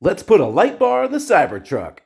Let's put a light bar on the Cybertruck.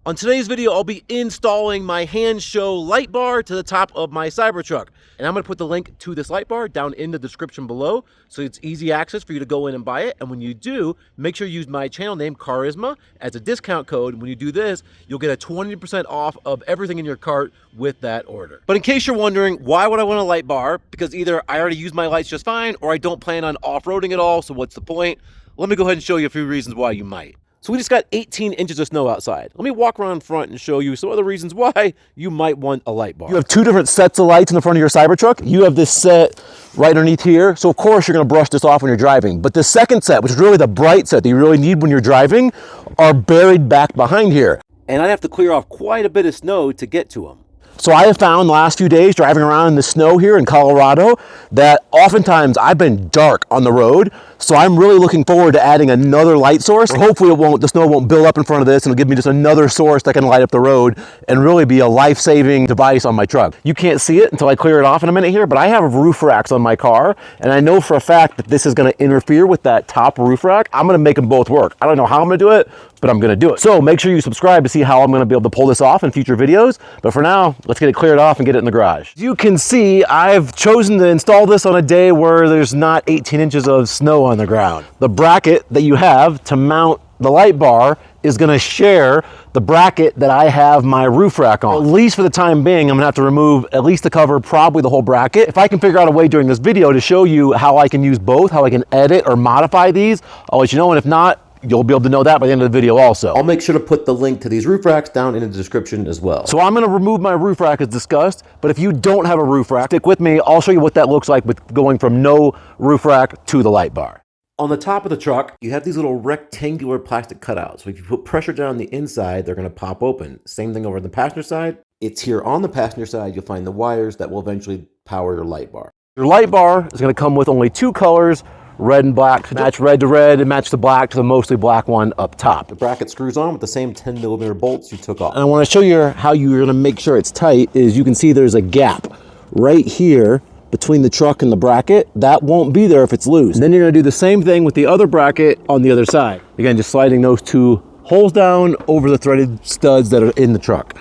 On today's video, I'll be installing my Hansshow light bar to the top of my Cybertruck. And I'm gonna put the link to this light bar down in the description below, so it's easy access for you to go in and buy it. And when you do, make sure you use my channel name, Charisma, as a discount code. When you do this, you'll get a 20% off of everything in your cart with that order. But in case you're wondering, why would I want a light bar? Because either I already use my lights just fine, or I don't plan on off-roading at all, so what's the point? Let me go ahead and show you a few reasons why you might. So we just got 18 inches of snow outside. Let me walk around in front and show you some other reasons why you might want a light bar. You have two different sets of lights in the front of your Cybertruck. You have this set right underneath here. So of course you're gonna brush this off when you're driving. But the second set, which is really the bright set that you really need when you're driving, are buried back behind here. And I'd have to clear off quite a bit of snow to get to them. So I have found the last few days driving around in the snow here in Colorado that oftentimes I've been dark on the road. So I'm really looking forward to adding another light source. Hopefully the snow won't build up in front of this and it'll give me just another source that can light up the road and really be a life-saving device on my truck. You can't see it until I clear it off in a minute here, but I have roof racks on my car and I know for a fact that this is gonna interfere with that top roof rack. I'm gonna make them both work. I don't know how I'm gonna do it, but I'm gonna do it. So make sure you subscribe to see how I'm gonna be able to pull this off in future videos. But for now, let's get it cleared off and get it in the garage. As you can see, I've chosen to install this on a day where there's not 18 inches of snow on the ground. The bracket that you have to mount the light bar is gonna share the bracket that I have my roof rack on. At least for the time being, I'm gonna have to remove at least the cover, probably the whole bracket. If I can figure out a way during this video to show you how I can use both, how I can edit or modify these, I'll let you know, and if not, you'll be able to know that by the end of the video also. I'll make sure to put the link to these roof racks down in the description as well. So I'm gonna remove my roof rack as discussed, but if you don't have a roof rack, stick with me. I'll show you what that looks like with going from no roof rack to the light bar. On the top of the truck, you have these little rectangular plastic cutouts. So if you put pressure down on the inside, they're gonna pop open. Same thing over on the passenger side. It's here on the passenger side, you'll find the wires that will eventually power your light bar. Your light bar is gonna come with only two colors, red and black. Match red to red and match the black to the mostly black one up top. The bracket screws on with the same 10mm bolts you took off. And I wanna show you how you're gonna make sure it's tight is you can see there's a gap right here between the truck and the bracket. That won't be there if it's loose. And then you're gonna do the same thing with the other bracket on the other side. Again, just sliding those two holes down over the threaded studs that are in the truck.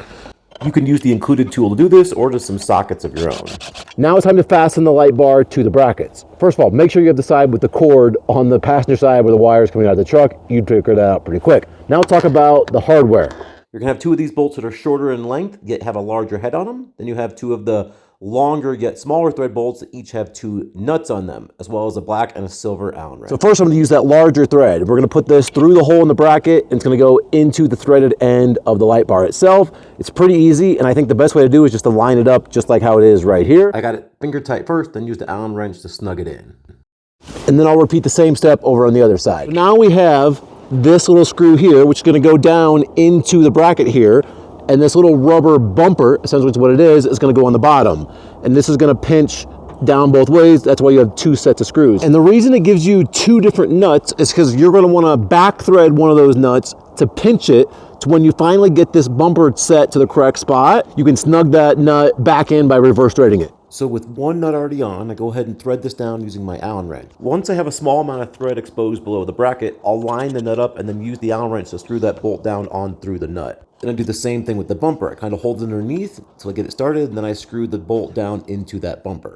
You can use the included tool to do this or just some sockets of your own. Now it's time to fasten the light bar to the brackets. First of all, make sure you have the side with the cord on the passenger side where the wires coming out of the truck. You'd figure that out pretty quick. Now let's talk about the hardware. You're gonna have two of these bolts that are shorter in length, yet have a larger head on them. Then you have two of the longer yet smaller thread bolts that each have two nuts on them, as well as a black and a silver Allen wrench. So first I'm gonna use that larger thread. We're gonna put this through the hole in the bracket and it's gonna go into the threaded end of the light bar itself. It's pretty easy, and I think the best way to do is just to line it up just like how it is right here. I got it finger tight first, then use the Allen wrench to snug it in. And then I'll repeat the same step over on the other side. So now we have this little screw here, which is gonna go down into the bracket here. And this little rubber bumper, essentially is what it is gonna go on the bottom. And this is gonna pinch down both ways. That's why you have two sets of screws. And the reason it gives you two different nuts is because you're gonna wanna back thread one of those nuts to pinch it to when you finally get this bumper set to the correct spot, you can snug that nut back in by reverse threading it. So with one nut already on, I go ahead and thread this down using my Allen wrench. Once I have a small amount of thread exposed below the bracket, I'll line the nut up and then use the Allen wrench to screw that bolt down on through the nut. Then I do the same thing with the bumper. I kind of hold it underneath until I get it started, and then I screw the bolt down into that bumper.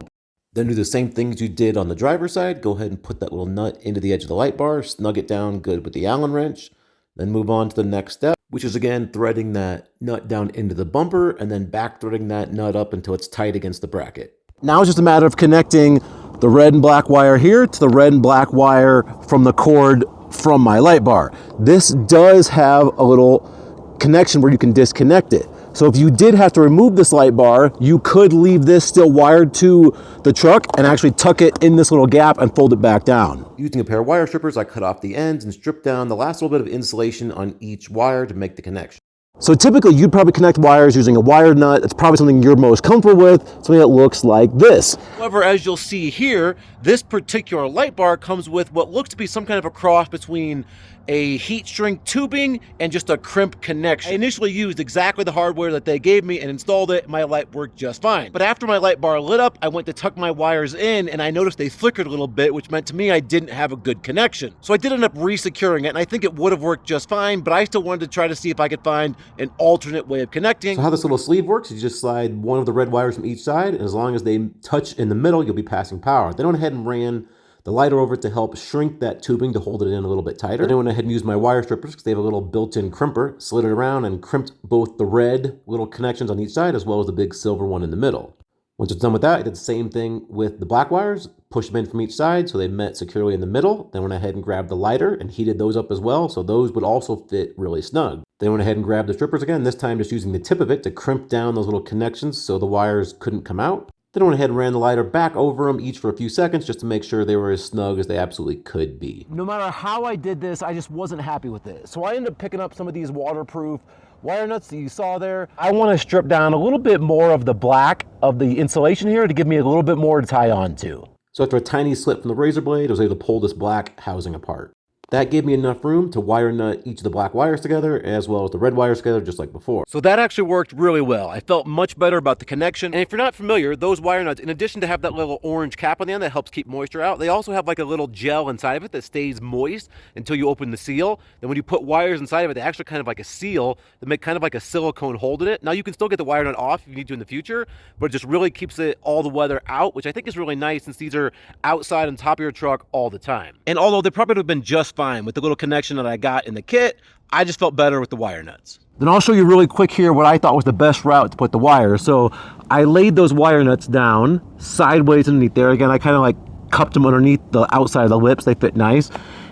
Then do the same things you did on the driver's side. Go ahead and put that little nut into the edge of the light bar, snug it down good with the Allen wrench, then move on to the next step, which is again threading that nut down into the bumper and then back threading that nut up until it's tight against the bracket. Now it's just a matter of connecting the red and black wire here to the red and black wire from the cord from my light bar. This does have a little connection where you can disconnect it. So if you did have to remove this light bar, you could leave this still wired to the truck and actually tuck it in this little gap and fold it back down. Using a pair of wire strippers, I cut off the ends and strip down the last little bit of insulation on each wire to make the connection. So typically you'd probably connect wires using a wire nut. It's probably something you're most comfortable with, something that looks like this. However, as you'll see here, this particular light bar comes with what looks to be some kind of a cross between a heat shrink tubing, and just a crimp connection. I initially used exactly the hardware that they gave me and installed it. My light worked just fine. But after my light bar lit up, I went to tuck my wires in and I noticed they flickered a little bit, which meant to me I didn't have a good connection. So I did end up re-securing it, and I think it would have worked just fine, but I still wanted to try to see if I could find an alternate way of connecting. So how this little sleeve works, you just slide one of the red wires from each side, and as long as they touch in the middle, you'll be passing power. Then I went ahead and ran the lighter over to help shrink that tubing to hold it in a little bit tighter. Then I went ahead and used my wire strippers because they have a little built-in crimper, slid it around and crimped both the red little connections on each side as well as the big silver one in the middle. Once it's done with that, I did the same thing with the black wires, pushed them in from each side so they met securely in the middle. Then went ahead and grabbed the lighter and heated those up as well, so those would also fit really snug. Then went ahead and grabbed the strippers again, this time just using the tip of it to crimp down those little connections so the wires couldn't come out. Then I went ahead and ran the lighter back over them each for a few seconds just to make sure they were as snug as they absolutely could be. No matter how I did this, I just wasn't happy with it. So I ended up picking up some of these waterproof wire nuts that you saw there. I want to strip down a little bit more of the black of the insulation here to give me a little bit more to tie on to. So after a tiny slip from the razor blade, I was able to pull this black housing apart. That gave me enough room to wire nut each of the black wires together as well as the red wires together just like before. So that actually worked really well. I felt much better about the connection. And if you're not familiar, those wire nuts, in addition to have that little orange cap on the end that helps keep moisture out, they also have like a little gel inside of it that stays moist until you open the seal. Then when you put wires inside of it, they actually kind of like a seal that make kind of like a silicone hold in it. Now you can still get the wire nut off if you need to in the future, but it just really keeps it all the weather out, which I think is really nice since these are outside on top of your truck all the time. And although they probably would have been just fine with the little connection that I got in the kit, I just felt better with the wire nuts. Then I'll show you really quick here what I thought was the best route to put the wires. So I laid those wire nuts down sideways underneath there. Again, I kind of like cupped them underneath the outside of the lips. They fit nice.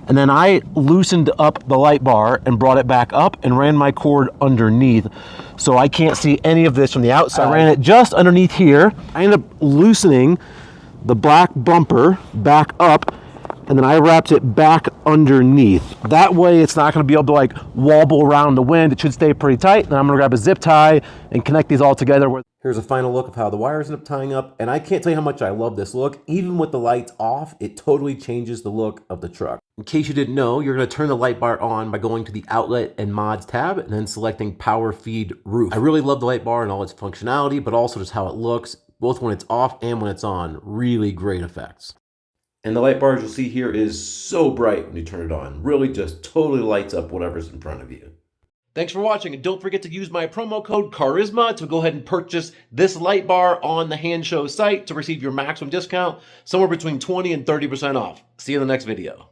And then I loosened up the light bar and brought it back up and ran my cord underneath. So I can't see any of this from the outside. I ran it just underneath here. I ended up loosening the black bumper back up, and then I wrapped it back underneath. That way it's not gonna be able to like wobble around the wind. It should stay pretty tight. Then I'm gonna grab a zip tie and connect these all together. Here's a final look of how the wires end up tying up, and I can't tell you how much I love this look. Even with the lights off, it totally changes the look of the truck. In case you didn't know, you're gonna turn the light bar on by going to the Outlet and Mods tab and then selecting Power Feed Roof. I really love the light bar and all its functionality, but also just how it looks, both when it's off and when it's on. Really great effects. And the light bar, as you'll see here, is so bright when you turn it on. Really just totally lights up whatever's in front of you. Thanks for watching, and don't forget to use my promo code CHARISMA to go ahead and purchase this light bar on the Hansshow site to receive your maximum discount, somewhere between 20 and 30% off. See you in the next video.